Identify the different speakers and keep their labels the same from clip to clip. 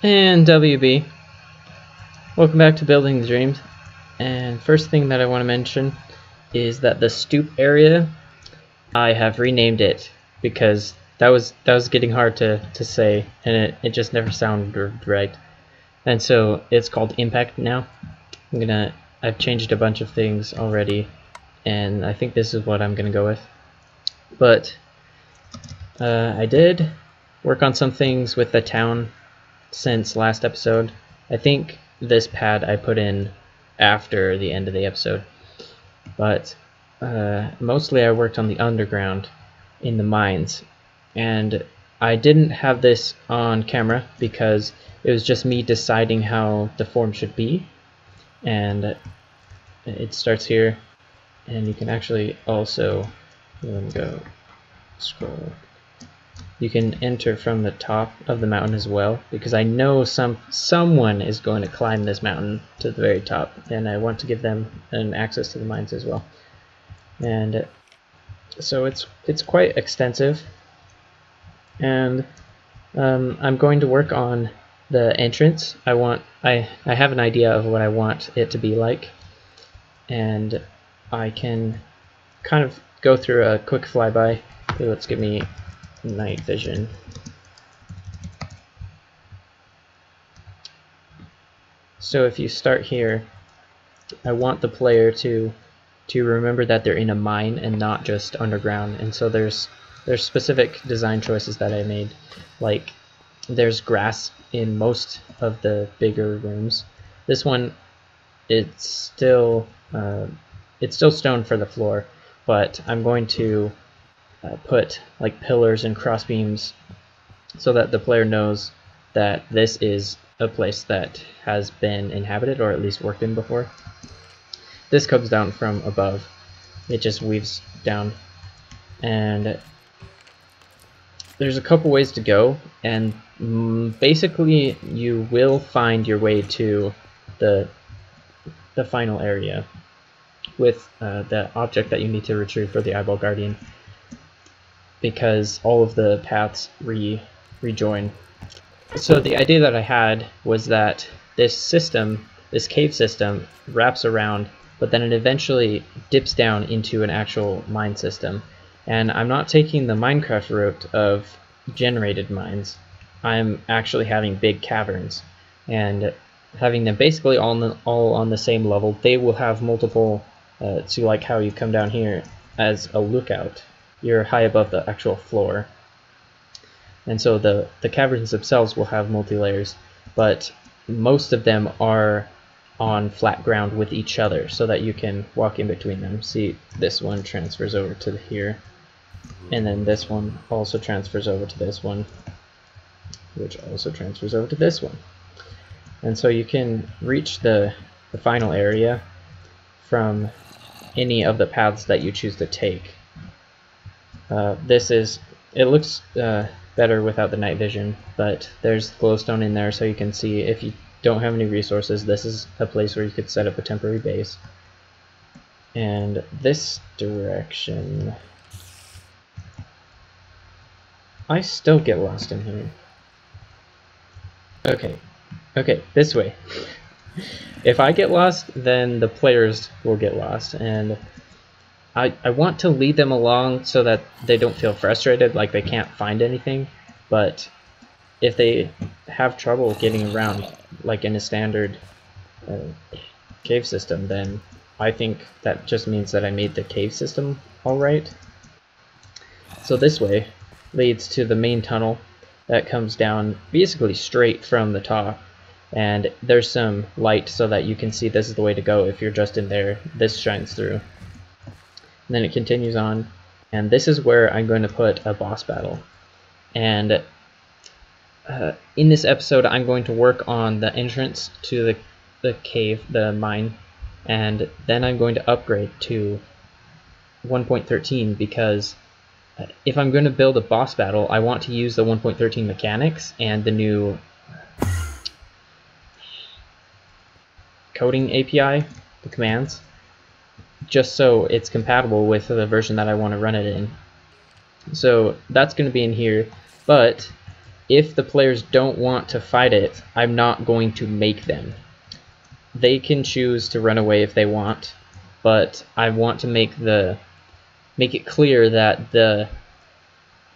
Speaker 1: And WB, welcome back to Building the Dreams. And first thing that I want to mention is that the stoop area, I have renamed it because that was getting hard to say, and it just never sounded right. And so it's called Impact now. I've changed a bunch of things already, and I think this is what I'm gonna go with. But I did work on some things with the town since last episode. I think this pad I put in after the end of the episode, but mostly I worked on the underground in the mines, and I didn't have this on camera because it was just me deciding how the form should be. And it starts here, and you can actually also, let me go scroll, you can enter from the top of the mountain as well, because I know someone is going to climb this mountain to the very top, and I want to give them an access to the mines as well. And so it's quite extensive, and I'm going to work on the entrance. I have an idea of what I want it to be like, and I can kind of go through a quick flyby. Let's give me night vision. So if you start here, I want the player to remember that they're in a mine and not just underground. And so there's specific design choices that I made, like there's grass in most of the bigger rooms. This one, it's still stone for the floor, but I'm going to put like pillars and cross beams so that the player knows that this is a place that has been inhabited, or at least worked in before. This comes down from above. It just weaves down, and there's a couple ways to go, and basically you will find your way to the final area with the object that you need to retrieve for the Eyeball Guardian, because all of the paths rejoin. So the idea that I had was that this cave system wraps around, but then it eventually dips down into an actual mine system. And I'm not taking the Minecraft route of generated mines. I'm actually having big caverns and having them basically all on the same level. They will have multiple, so like how you come down here as a lookout, you're high above the actual floor. And so the caverns themselves will have multi-layers, but most of them are on flat ground with each other so that you can walk in between them. See, this one transfers over to here, and then this one also transfers over to this one, which also transfers over to this one. And so you can reach the final area from any of the paths that you choose to take. It looks better without the night vision, but there's glowstone in there, so you can see if you don't have any resources, this is a place where you could set up a temporary base. And this direction, I still get lost in here. Okay, this way. If I get lost, then the players will get lost, and I want to lead them along so that they don't feel frustrated, like they can't find anything. But if they have trouble getting around, like in a standard cave system, then I think that just means that I made the cave system alright. So this way leads to the main tunnel that comes down basically straight from the top, and there's some light so that you can see this is the way to go. If you're just in there, this shines through. And then it continues on, and this is where I'm going to put a boss battle. And in this episode I'm going to work on the entrance to the cave, the mine, and then I'm going to upgrade to 1.13 because if I'm going to build a boss battle, I want to use the 1.13 mechanics and the new coding API, the commands, just so it's compatible with the version that I want to run it in. So that's going to be in here, but if the players don't want to fight it, I'm not going to make them. They can choose to run away if they want, but I want to make it clear that the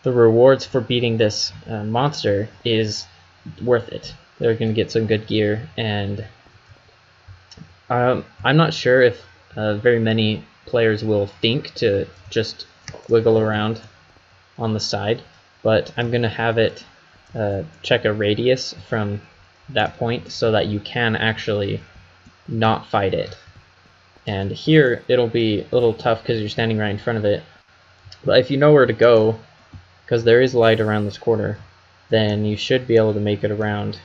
Speaker 1: rewards for beating this monster is worth it. They're going to get some good gear, and I'm not sure if very many players will think to just wiggle around on the side, but I'm going to have it check a radius from that point so that you can actually not fight it. And here it'll be a little tough because you're standing right in front of it, but if you know where to go, because there is light around this corner, then you should be able to make it around,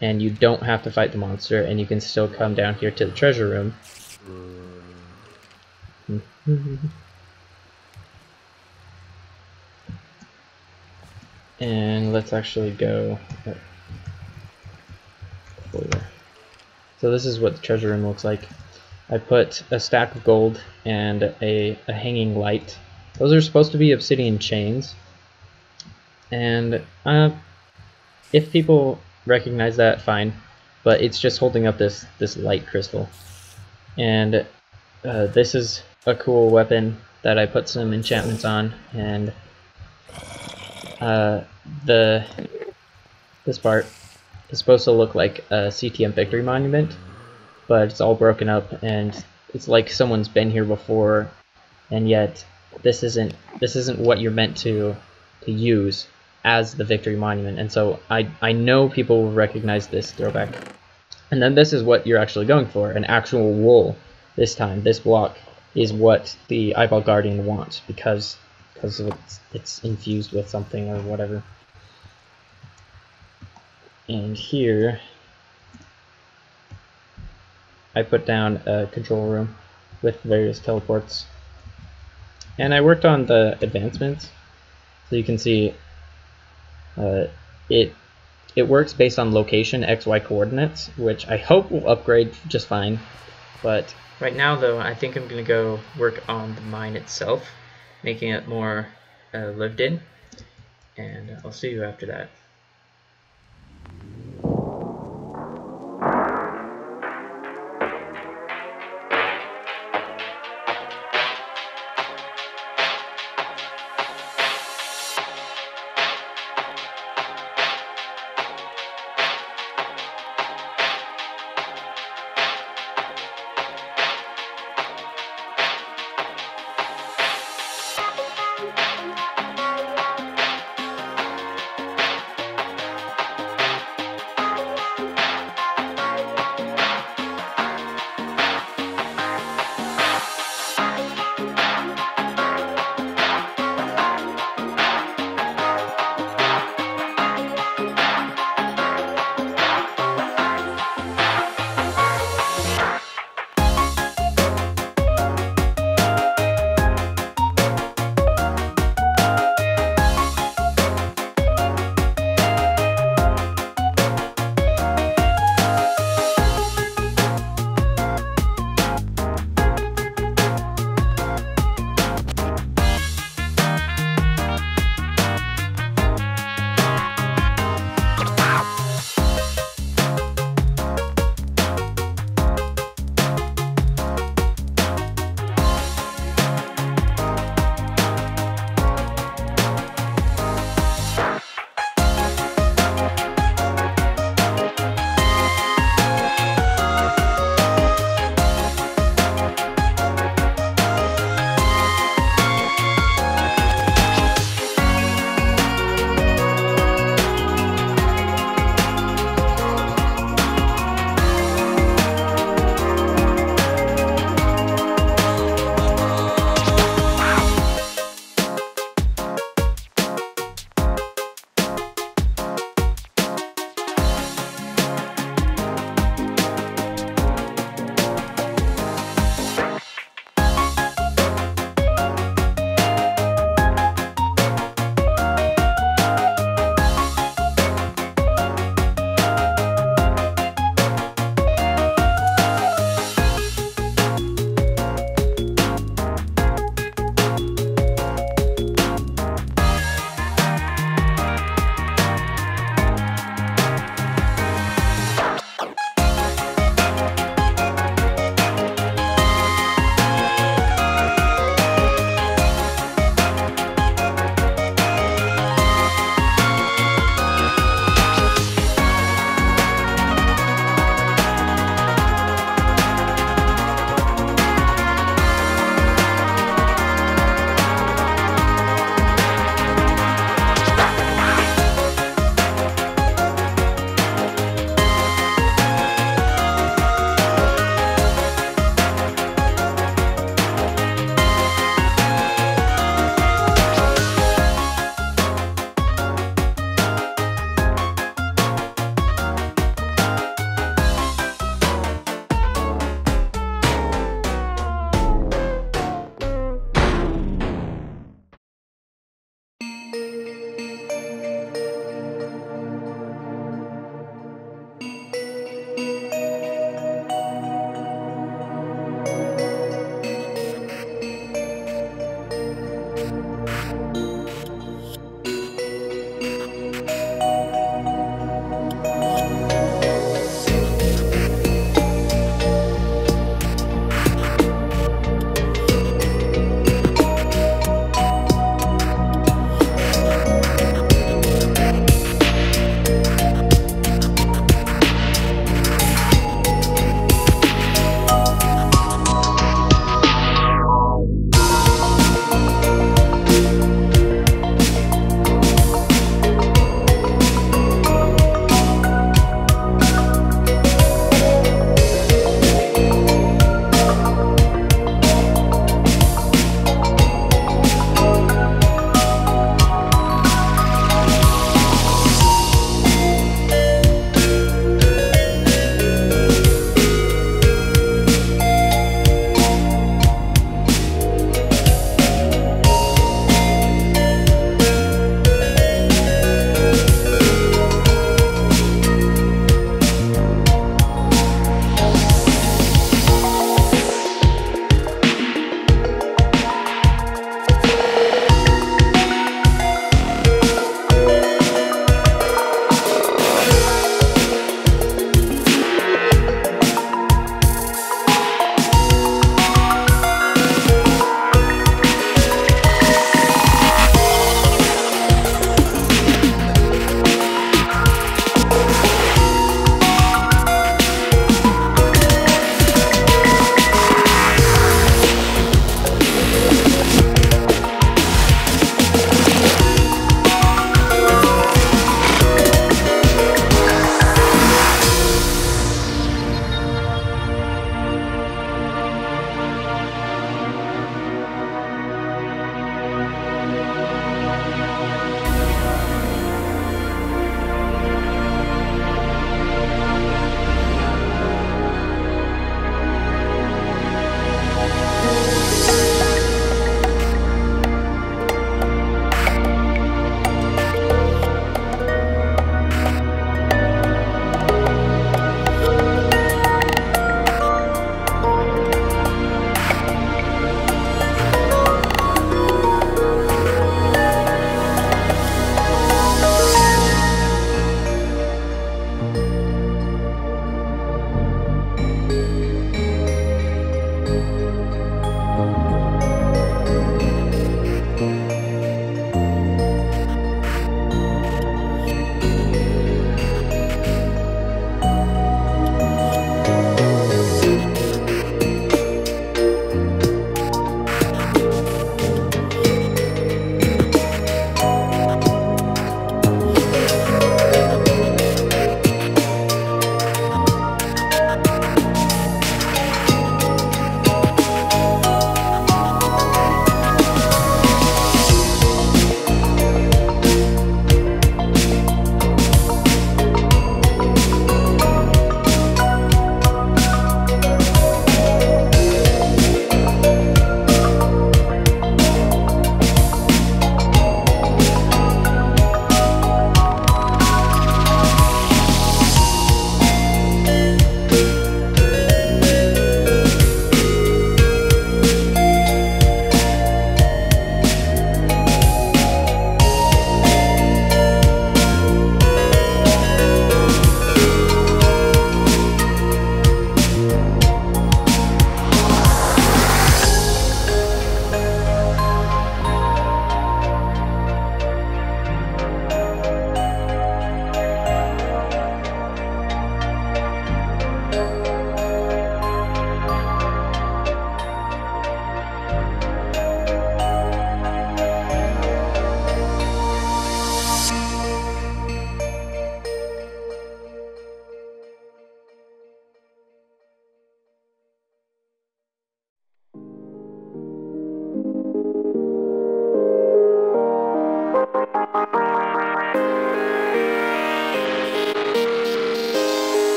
Speaker 1: and you don't have to fight the monster, and you can still come down here to the treasure room. And let's actually go forward. So this is what the treasure room looks like. I put a stack of gold and a hanging light. Those are supposed to be obsidian chains. And if people recognize that, fine. But it's just holding up this light crystal. And this is a cool weapon that I put some enchantments on, and this part is supposed to look like a CTM victory monument, but it's all broken up and it's like someone's been here before, and yet this isn't what you're meant to use as the victory monument. And so I know people will recognize this throwback. And then this is what you're actually going for, an actual wool this time. This block is what the Eyeball Guardian wants because it's infused with something or whatever. And here I put down a control room with various teleports. And I worked on the advancements, so you can see it works based on location, XY coordinates, which I hope will upgrade just fine. But right now though, I think I'm going to go work on the mine itself, making it more lived in, and I'll see you after that.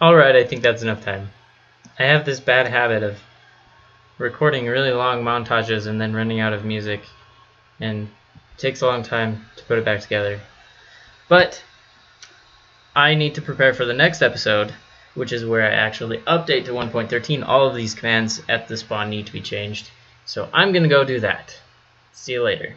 Speaker 1: Alright, I think that's enough time. I have this bad habit of recording really long montages and then running out of music, and it takes a long time to put it back together. But I need to prepare for the next episode, which is where I actually update to 1.13. All of these commands at the spawn need to be changed. So I'm going to go do that. See you later.